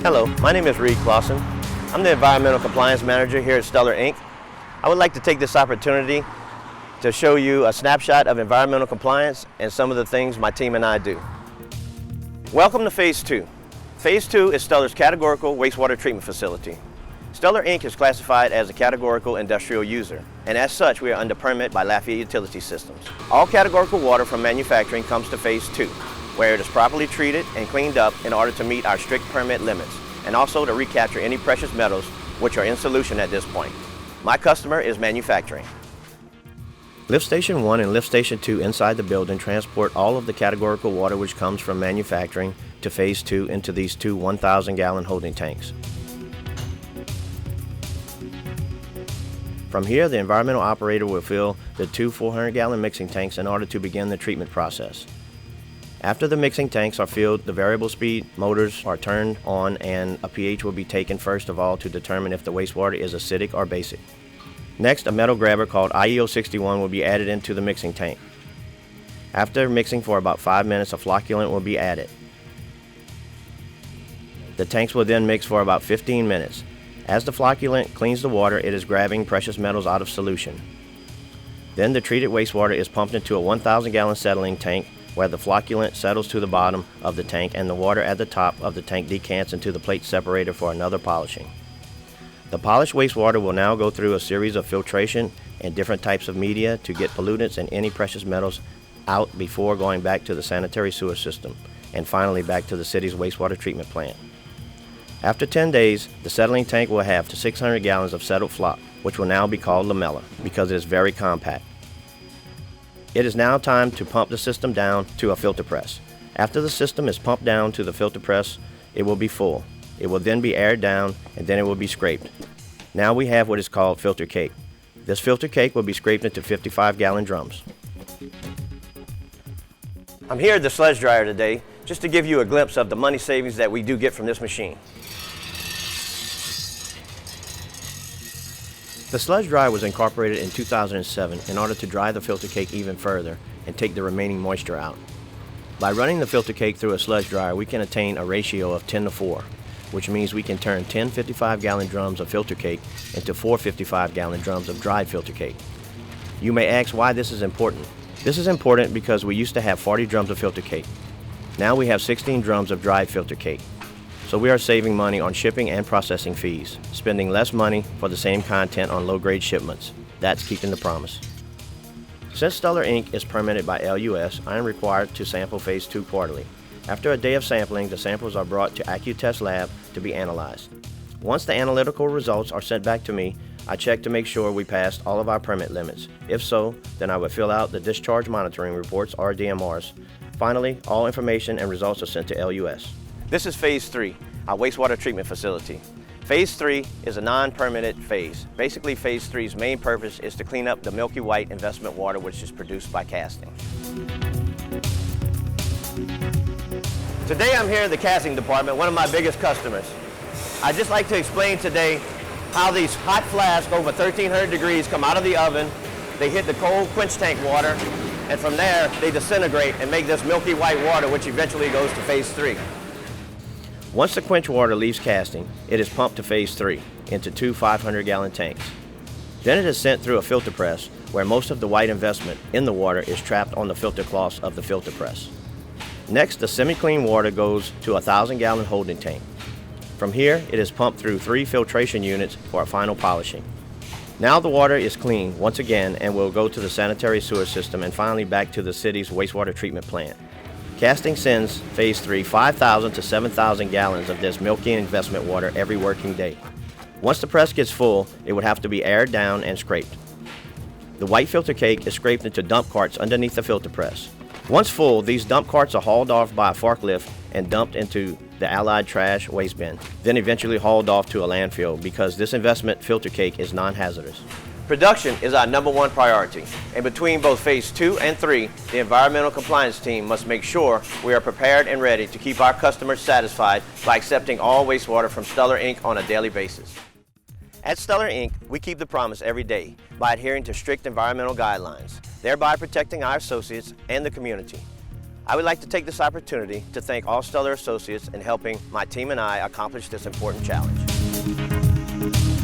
Hello, my name is Reed Clausen. I'm the Environmental Compliance Manager here at Stuller, Inc. I would like to take this opportunity to show you a snapshot of environmental compliance and some of the things my team and I do. Welcome to Phase 2. Phase 2 is Stuller's categorical wastewater treatment facility. Stuller, Inc. is classified as a categorical industrial user, and as such we are under permit by Lafayette Utility Systems. All categorical water from manufacturing comes to Phase 2, where it is properly treated and cleaned up in order to meet our strict permit limits, and also to recapture any precious metals which are in solution at this point. My customer is manufacturing. Lift Station 1 and Lift Station 2 inside the building transport all of the categorical water which comes from manufacturing to Phase 2 into these two 1,000-gallon holding tanks. From here, the environmental operator will fill the two 400-gallon mixing tanks in order to begin the treatment process. After the mixing tanks are filled, the variable speed motors are turned on and a pH will be taken first of all to determine if the wastewater is acidic or basic. Next, a metal grabber called IEO61 will be added into the mixing tank. After mixing for about 5 minutes, a flocculant will be added. The tanks will then mix for about 15 minutes. As the flocculant cleans the water, it is grabbing precious metals out of solution. Then the treated wastewater is pumped into a 1,000-gallon settling tank where the flocculant settles to the bottom of the tank and the water at the top of the tank decants into the plate separator for another polishing. The polished wastewater will now go through a series of filtration and different types of media to get pollutants and any precious metals out before going back to the sanitary sewer system and finally back to the city's wastewater treatment plant. After 10 days, the settling tank will have 600 gallons of settled flock, which will now be called lamella because it is very compact. It is now time to pump the system down to a filter press. After the system is pumped down to the filter press, it will be full. It will then be aired down and then it will be scraped. Now we have what is called filter cake. This filter cake will be scraped into 55-gallon drums. I'm here at the sludge dryer today just to give you a glimpse of the money savings that we do get from this machine. The sludge dryer was incorporated in 2007 in order to dry the filter cake even further and take the remaining moisture out. By running the filter cake through a sludge dryer, we can attain a ratio of 10:4, which means we can turn 10 55-gallon drums of filter cake into 4 55-gallon drums of dried filter cake. You may ask why this is important. This is important because we used to have 40 drums of filter cake. Now we have 16 drums of dried filter cake. So we are saving money on shipping and processing fees, spending less money for the same content on low-grade shipments. That's keeping the promise. Since Stuller, Inc. is permitted by LUS, I am required to sample Phase 2 quarterly. After a day of sampling, the samples are brought to AccuTest Lab to be analyzed. Once the analytical results are sent back to me, I check to make sure we passed all of our permit limits. If so, then I would fill out the discharge monitoring reports or DMRs. Finally, all information and results are sent to LUS. This is Phase 3, our wastewater treatment facility. Phase 3 is a non-permitted phase. Basically, Phase 3's main purpose is to clean up the milky white investment water which is produced by casting. Today I'm here in the casting department, one of my biggest customers. I'd just like to explain today how these hot flasks over 1,300 degrees come out of the oven, they hit the cold quench tank water, and from there they disintegrate and make this milky white water which eventually goes to Phase 3. Once the quench water leaves casting, it is pumped to Phase 3 into two 500-gallon tanks. Then it is sent through a filter press where most of the white investment in the water is trapped on the filter cloths of the filter press. Next, the semi-clean water goes to a 1,000-gallon holding tank. From here, it is pumped through 3 filtration units for a final polishing. Now the water is clean once again and will go to the sanitary sewer system and finally back to the city's wastewater treatment plant. Casting sends Phase 3 5,000 to 7,000 gallons of this milky investment water every working day. Once the press gets full, it would have to be aired down and scraped. The white filter cake is scraped into dump carts underneath the filter press. Once full, these dump carts are hauled off by a forklift and dumped into the Allied trash waste bin, then eventually hauled off to a landfill because this investment filter cake is non-hazardous. Production is our #1 priority, and between both Phase 2 and 3, the environmental compliance team must make sure we are prepared and ready to keep our customers satisfied by accepting all wastewater from Stuller, Inc. on a daily basis. At Stuller, Inc., we keep the promise every day by adhering to strict environmental guidelines, thereby protecting our associates and the community. I would like to take this opportunity to thank all Stuller associates in helping my team and I accomplish this important challenge.